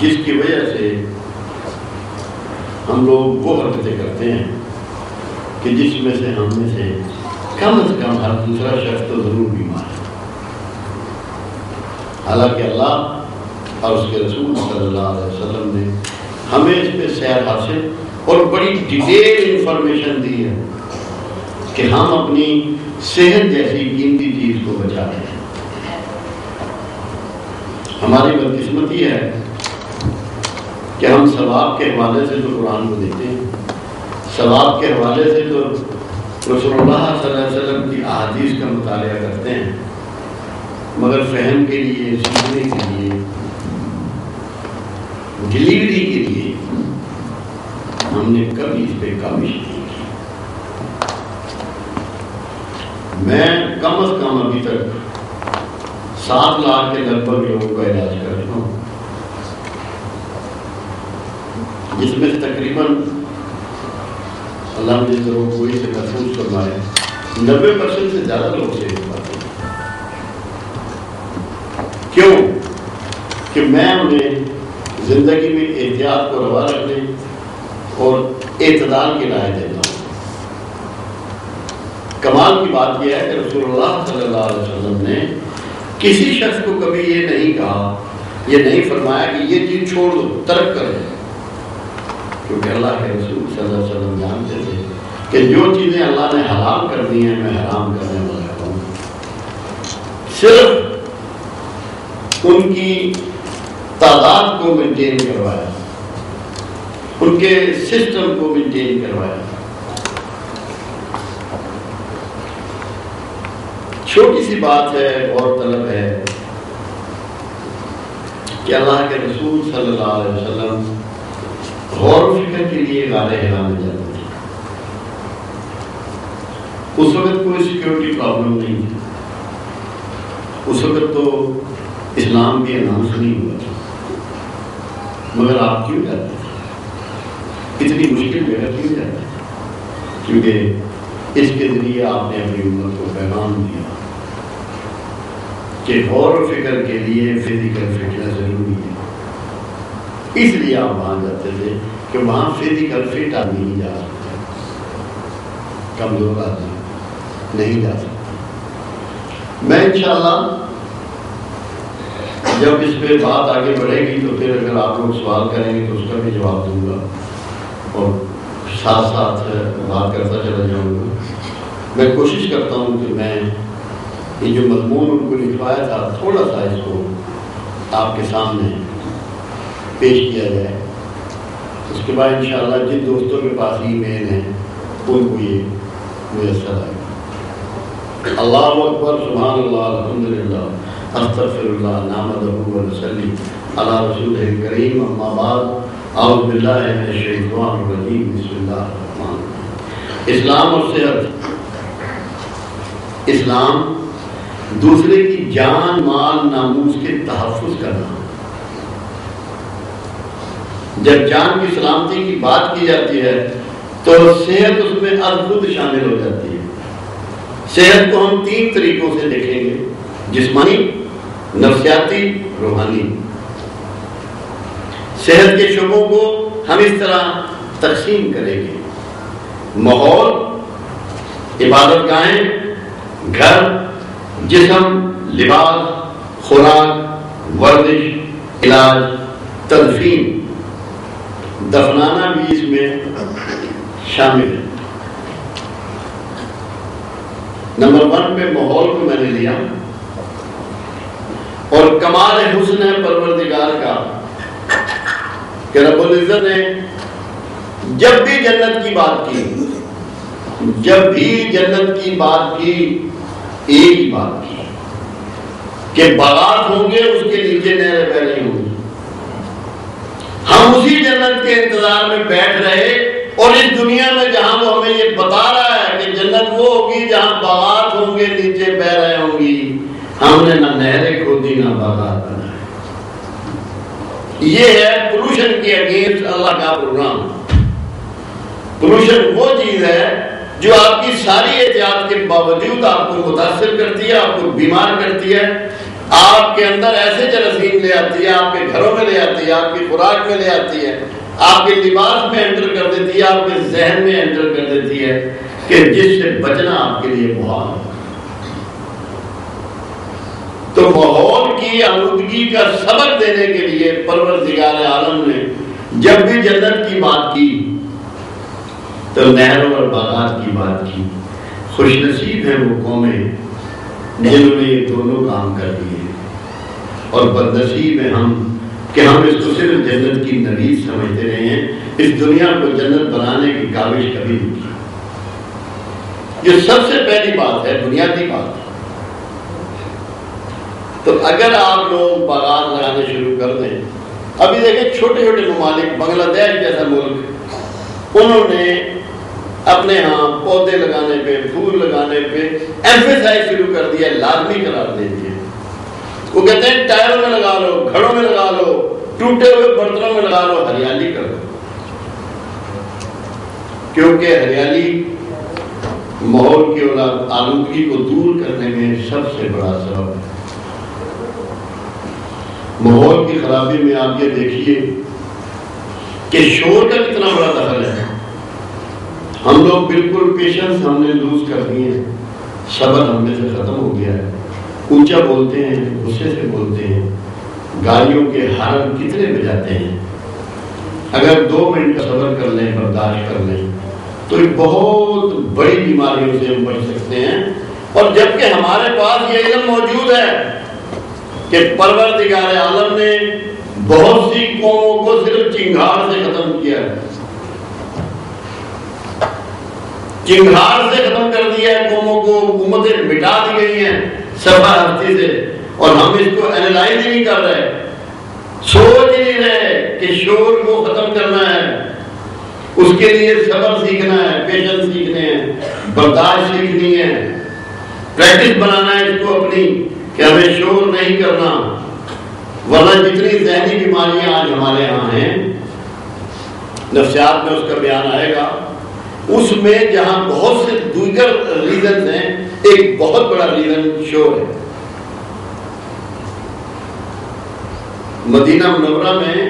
جس کی وجہ سے ہم لوگ وہ حرکتیں کرتے ہیں کہ جس میں سے ہم میں سے کم از کم ہر دوسرا شخص تو ضرور بیمار ہے. حالانکہ اللہ اور اس کے رسول صلی اللہ علیہ وسلم نے ہمیں اس پہ سیر حاصل اور بڑی ڈیٹیل انفارمیشن دی ہے کہ ہم اپنی صحت جیسی قیمتی چیز کو بچا رہے ہیں. ہماری بدقسمتی ہے کہ ہم ثواب کے حوالے سے تو قرآن کو دیتے ہیں، ثواب کے حوالے سے تو رسول اللہ صلی اللہ علیہ وسلم کی احادیث کا مطالعہ کرتے ہیں، مگر فہم کے لیے، سیکھنے کے لیے، ڈلیوری کے لیے ہم نے کبھی اس پہ کاوش نہیں کی. میں کم از کم ابھی تک 7 لاکھ کے لگ بھگ لوگوں کا علاج کر رہا ہوں، جس میں سے تقریباً اللہ مجھے ضرور کوئی سے محفوظ فرمائے 90% سے زیادہ لوگ سے پاتے ہیں. کیوں کہ میں انہیں زندگی میں احتیاط کو روا رکھنے اور اعتدال کی رائے دیتا ہوں. کمال کی بات یہ ہے کہ رسول اللہ صلی اللہ علیہ وسلم نے کسی شخص کو کبھی یہ نہیں کہا، یہ نہیں فرمایا کہ یہ چیز چھوڑ دو، ترک کر دو، کیونکہ اللہ کے رسول صلی اللہ علیہ وسلم جانتے تھے کہ جو چیزیں اللہ نے حلال کر دی ہیں میں حرام کرنے والا ہوں. صرف ان کی تعداد کو مینٹین کروایا، ان کے سسٹم کو مینٹین کروایا. چھوٹی سی بات ہے، غور طلب ہے کہ اللہ کے رسول صلی اللہ علیہ وسلم غور و فکر کے لیے غار حرا میں جاتے تھے. اس وقت کوئی سیکیورٹی پرابلم نہیں تھی، اس وقت تو اسلام بھی اناؤنس نہیں ہوا تھا، مگر آپ کیوں جاتے تھے؟ اتنی مشکل جگہ کیوں جاتے تھے؟ کیونکہ اس کے ذریعے آپ نے اپنی امت کو پیغام دیا کہ غور و فکر کے لیے فزیکل فٹنس ضروری ہے. اس لیے آپ وہاں جاتے تھے کہ وہاں فزیکل فٹ آدمی نہیں جا سکتا، کمزور آدمی نہیں جا سکتا. میں انشاءاللہ جب اس پہ بات آگے بڑھے گی تو پھر اگر آپ لوگ سوال کریں گے تو اس کا بھی جواب دوں گا اور ساتھ ساتھ بات کرتا چلا جاؤں گا. میں کوشش کرتا ہوں کہ میں یہ جو مضمون ان کو لکھوایا تھا تھوڑا سا اس کو آپ کے سامنے پیش کیا جائے. اس کے بعد انشاءاللہ جن دوستوں کے پاس ای میل ہیں ان کو یہ میسر آئے گا. اللہ اکبر، سبحان اللہ، الحمدللہ، استغفر اللہ، نحمدہ و نصلی علی رسولہ الکریم. اما بعد، اعوذ باللہ من الشیطان الرجیم، بسم اللہ الرحمن الرحیم. اسلام اور صحت. اسلام دوسرے کی جان، مال، ناموس کے تحفظ کا نام. جب جان کی سلامتی کی بات کی جاتی ہے تو صحت اس میں از خود شامل ہو جاتی ہے. صحت کو ہم 3 طریقوں سے دیکھیں گے: جسمانی، نفسیاتی، روحانی. صحت کے شعبوں کو ہم اس طرح تقسیم کریں گے: ماحول، عبادت گاہیں، گھر، جسم، لباس، خوراک، ورزش، علاج، تدفین. دفنانا بھی اس میں شامل ہے. نمبر 1 پہ ماحول کو میں نے لیا، اور کمال حسن ہے پروردگار کا کہ رب العزت نے جب بھی جنت کی بات کی، جب بھی جنت کی بات کی، ایک ہی بات کی کہ باغات ہوں گے، اس کے نیچے نہریں بہ رہی ہوں گی. ہم اسی جنت کے انتظار میں بیٹھ رہے، اور اس دنیا میں جہاں وہ ہمیں یہ بتا رہا ہے کہ جنت وہ ہوگی جہاں باغات ہوں گے، نیچے بہ رہے ہوں گی، ہم نے نہ نہریں کھودی نہ باغات بنائے. یہ ہے پولوشن کے اگینسٹ اللہ کا پروگرام. پولوشن وہ چیز ہے جو آپ کی ساری احتیاط کے باوجود آپ کو متاثر کرتی ہے، آپ کو بیمار کرتی ہے، آپ کے اندر ایسے جراثیم لے آتی ہے، آپ کے گھروں میں لے آتی ہے، آپ کی خوراک میں لے آتی ہے، آپ کے لباس میں انٹر کر دیتی ہے، آپ کے ذہن میں انٹر کر دیتی ہے کہ جس سے بچنا آپ کے لیے محال ہے۔ تو ماحول کی آلودگی کا سبق دینے کے لیے پروردگار عالم نے جب بھی جنت کی بات کی تو نہروں اور باغات کی بات کی۔ خوش نصیب ہیں وہ قومیں جنہوں نے یہ دونوں کام کر دیے، اور بدنصیب ہیں ہم کہ ہم اس کو صرف جنت کی نوید سمجھتے رہے ہیں، اس دنیا کو جنت بنانے کی کاوش کبھی نہیں کی۔ یہ سب سے پہلی بات ہے، بنیادی بات ہے۔ تو اگر آپ لوگ باغات لگانے شروع کر دیں، ابھی دیکھیں چھوٹے چھوٹے ممالک، بنگلہ دیش جیسا ملک، انہوں نے اپنے ہاں پودے لگانے پہ، پھول لگانے پہ ایمفیسائز شروع کر دیا، لازمی قرار دے دیا۔ وہ کہتے ہیں ٹائروں میں لگا لو، گھروں میں لگا لو، ٹوٹے ہوئے برتنوں میں لگا لو، ہریالی کر دو، کیونکہ ہریالی ماحول کی آلودگی کو دور کرنے میں سب سے بڑا سبب ہے۔ ماحول کی خرابی میں آپ یہ دیکھیے کہ شور کا کتنا بڑا دخل ہے۔ ہم لوگ بالکل پیشنس ہم نے لوز کر دیے ہیں، صبر ہم میں سے ختم ہو گیا ہے، اونچا بولتے ہیں، غصے سے بولتے ہیں، گاڑیوں کے ہارن کتنے بجاتے ہیں۔ اگر 2 منٹ کا صبر کر لیں، برداشت کر لیں، تو ایک بہت بڑی بیماریوں سے ہم بچ سکتے ہیں۔ اور جبکہ ہمارے پاس یہ علم موجود ہے کہ پروردگار عالم نے بہت سی قوموں کو صرف چنگھاڑ سے ختم کیا ہے، چنگھاڑ سے ختم کر دیا ہے قوموں کو، حکومتیں مٹا دی گئی ہیں صفحہ ہستی سے، اور ہم اس کو اینالائز ہی نہیں کر رہے، سوچ ہی نہیں رہے کہ شور کو ختم کرنا ہے، اس کے لیے صبر سیکھنا ہے، پیشنس سیکھنے ہیں، برداشت سیکھنی ہے، پریکٹس بنانا ہے اس کو اپنی کہ ہمیں شور نہیں کرنا، ورنہ جتنی ذہنی بیماریاں آج ہمارے ہاں ہیں، نفسیات میں اس کا بیان آئے گا، اس میں جہاں بہت سے دیگر ریزنز ہیں، ایک بہت بڑا ریزن شور ہے۔ مدینہ منورہ میں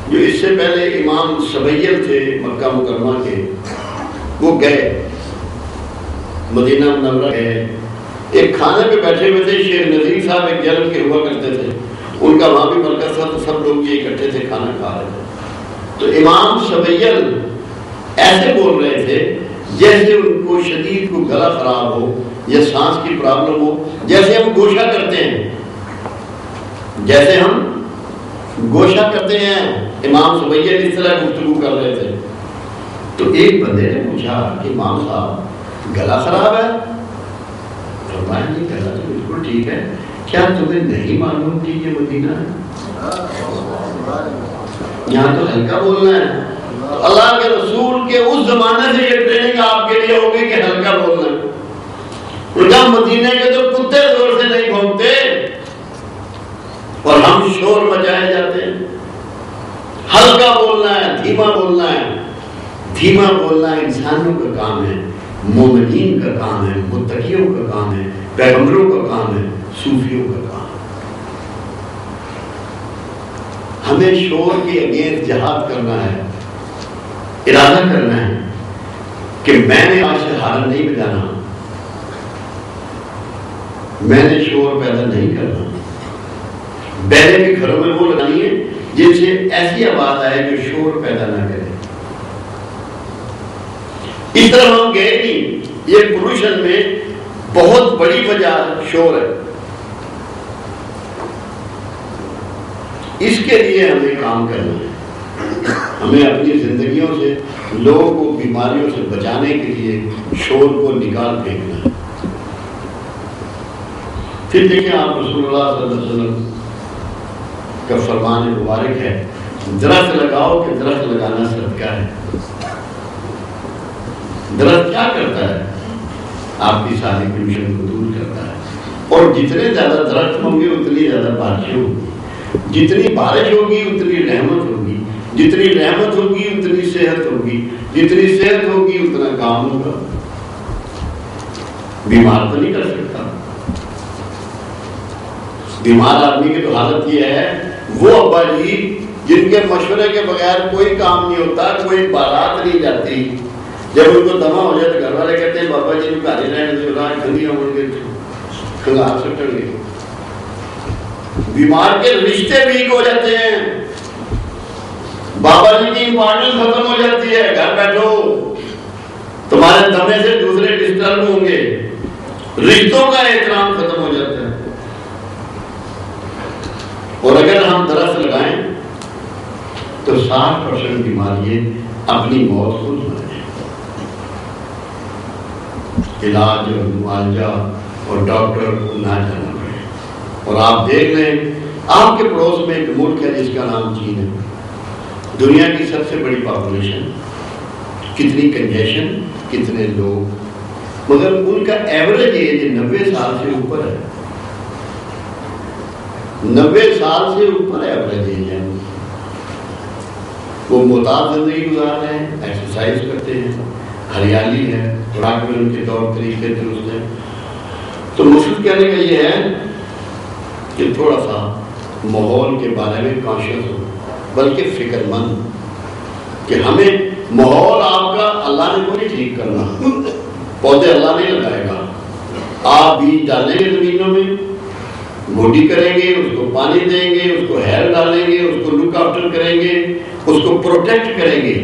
جو اس سے پہلے امام سبیل تھے مکہ مکرمہ کے، وہ گئے مدینہ منورہ گئے، ایک کھانے پہ بیٹھے ہوئے تھے، شیخ نظیر صاحب ایک جلد کے ہوا کرتے تھے، ان کا وہاں بھی مرکز تھا، تو سب لوگ یہ اکٹھے تھے، کھانا کھا رہے تھے۔ تو امام سبیل ایسے بول رہے تھے جیسے ان کو شدید کو گلا خراب ہو یا سانس کی پرابلم ہو، جیسے ہم گوشہ کرتے ہیں، جیسے ہم گوشہ کرتے ہیں، امام سبیل اس طرح گفتگو کر رہے تھے۔ تو ایک بندے نے پوچھا کہ امام صاحب گلا خراب ہے؟ فرمایا جی گلا تو بالکل ٹھیک ہے، کیا تمہیں نہیں معلوم کہ یہ مدینہ ہے؟ یہاں تو ہلکا بولنا ہے۔ تو اللہ کے رسول کے اس زمانے سے یہ ٹریننگ آپ کے لیے ہوگی کہ ہلکا بولنا ہے۔ اور مدینے کے تو کتے زور سے نہیں بھونکتے اور ہم شور مچائے جاتے ہیں۔ ہلکا بولنا ہے، دھیما بولنا ہے۔ دھیما بولنا انسانوں کا کام ہے، مومنین کا کام ہے، متقیوں کا کام ہے، پیغمبروں کا کام ہے، صوفیوں کا کام ہے۔ ہمیں شور کے اگینسٹ جہاد کرنا ہے، ارادہ کرنا ہے کہ میں نے آج سے ہارن نہیں بجانا، میں نے شور پیدا نہیں کرنا۔ بیلیں بھی گھروں میں وہ لگانی ہے جن سے ایسی آواز آئے جو شور پیدا نہ کرے۔ اس طرح ہم گئے نہیں، یہ پولوشن میں بہت بڑی وجہ شور ہے۔ اس کے لیے ہمیں کام کرنا ہے، ہمیں اپنی زندگیوں سے لوگوں کو بیماریوں سے بچانے کے لیے شور کو نکال پھینکنا ہے۔ پھر دیکھیں آپ رسول اللہ صلی اللہ علیہ وسلم کا فرمان مبارک ہے، درخت لگاؤ کہ درخت لگانا صدقہ ہے۔ درخت کیا کرتا ہے؟ آپ کی ساری پولوشن کو دور کرتا ہے، اور جتنے زیادہ درخت ہوں گے اتنی زیادہ بارشیں ہوگی، جتنی بارش ہوگی اتنی رحمت ہوگی، جتنی رحمت ہوگی اتنی صحت ہوگی، جتنی صحت ہوگی اتنا کام ہوگا۔ بیمار تو نہیں کر سکتا، بیمار آدمی کی تو حالت یہ ہے، وہ ابا جی جن کے مشورے کے بغیر کوئی کام نہیں ہوتا، کوئی بارات نہیں جاتی، جب ان کو دما ہو جائے تو گھر والے کہتے ہیں بابا جی گھر ہی رہنے گندیاں اڑ کے کھلا سٹیں گے۔ بیمار کے رشتے ویک ہو جاتے ہیں، بابا جی کی امپورٹنس ختم ہو جاتی ہے، گھر بیٹھو تمہارے دمے سے دوسرے ڈسٹرب ہوں گے، رشتوں کا احترام ختم ہو جاتا ہے۔ اور اگر ہم درخت لگائیں تو 60% بیماریاں اپنی موت خود بنائیں۔ علاج اور معالجہ اور ڈاکٹر کو نہ جانا پڑے۔ اور آپ دیکھ لیں آپ کے پڑوس میں ایک ملک ہے جس کا نام چین ہے، دنیا کی سب سے بڑی پاپولیشن، کتنی کنجیشن، کتنے لوگ، مگر ان کا ایوریج ایج 90 سال سے اوپر ہے، 90 سال سے اوپر ایوریج ایج ہے۔ وہ معتاد زندگی گزار رہے ہیں، ایکسرسائز کرتے ہیں، ہریالی ہے، خوراک میں ان کے طور طریقے درست ہیں۔ تو مقصد کہنے کا یہ ہے کہ تھوڑا سا ماحول کے بارے میں کانشیس ہو، بلکہ فکر مند کہ ہمیں ماحول آپ کا اللہ نے کو نہیں ٹھیک کرنا، پودے اللہ نہیں لگائے گا، آپ بیج ڈالیں گے زمینوں میں، گوڈی کریں گے، اس کو پانی دیں گے، اس کو ہیل ڈالیں گے، اس کو لک آفٹر کریں گے، اس کو پروٹیکٹ کریں گے۔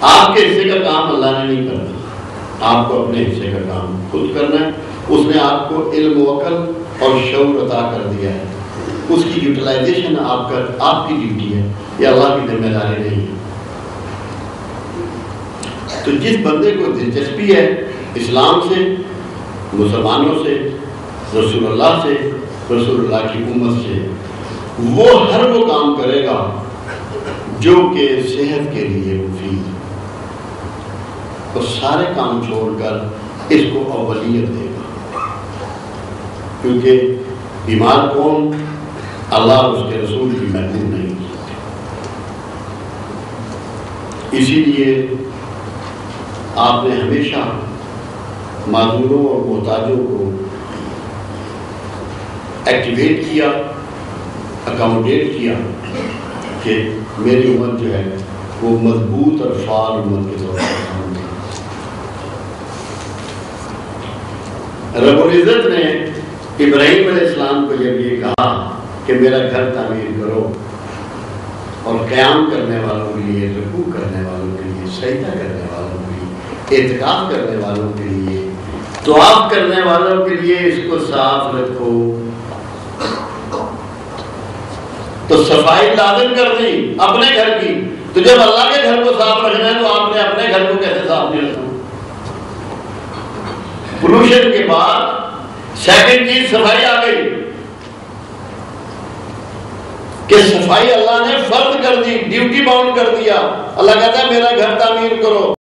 آپ کے حصے کا کام اللہ نے نہیں کرنا، آپ کو اپنے حصے کا کام خود کرنا ہے۔ اس نے آپ کو علم و عقل اور شعور عطا کر دیا ہے، اس کی یوٹیلائزیشن آپ کی ڈیوٹی ہے، یہ اللہ کی ذمہ داری نہیں ہے۔ تو جس بندے کو دلچسپی ہے اسلام سے، مسلمانوں سے، رسول اللہ سے، رسول اللہ کی امت سے، وہ ہر وہ کام کرے گا جو کہ صحت کے لیے مفید ہے، اور سارے کام چھوڑ کر اس کو اولیت دے گا، کیونکہ بیمار کون؟ اللہ اور اس کے رسول کی محبوب نہیں ہو سکتے۔ اسی لیے آپ نے ہمیشہ معذوروں اور محتاجوں کو ایکٹیویٹ کیا، اکاموڈیٹ کیا کہ میری امت جو ہے وہ مضبوط اور فعال امت کے طور پر۔ رب العزت نے ابراہیم علیہ السلام کو جب یہ کہا کہ میرا گھر تعمیر کرو، اور قیام کرنے والوں کے لیے، رکوع کرنے والوں کے لیے، سجدہ کرنے والوں کے لیے، اعتکاف کرنے والوں کے لیے، دعا کرنے والوں کے لیے اس کو صاف رکھو، تو صفائی لازم کر دی اپنے گھر کی۔ تو جب اللہ کے گھر کو صاف رکھنا ہے تو آپ نے اپنے گھر کو کیسے صاف نہیں رکھنا؟ پولوشن کے بعد سیکنڈ چیز صفائی آ گئی کہ صفائی اللہ نے فرض کر دی، ڈیوٹی باؤنڈ کر دیا۔ اللہ کہتا ہے میرا گھر تعمیر کرو۔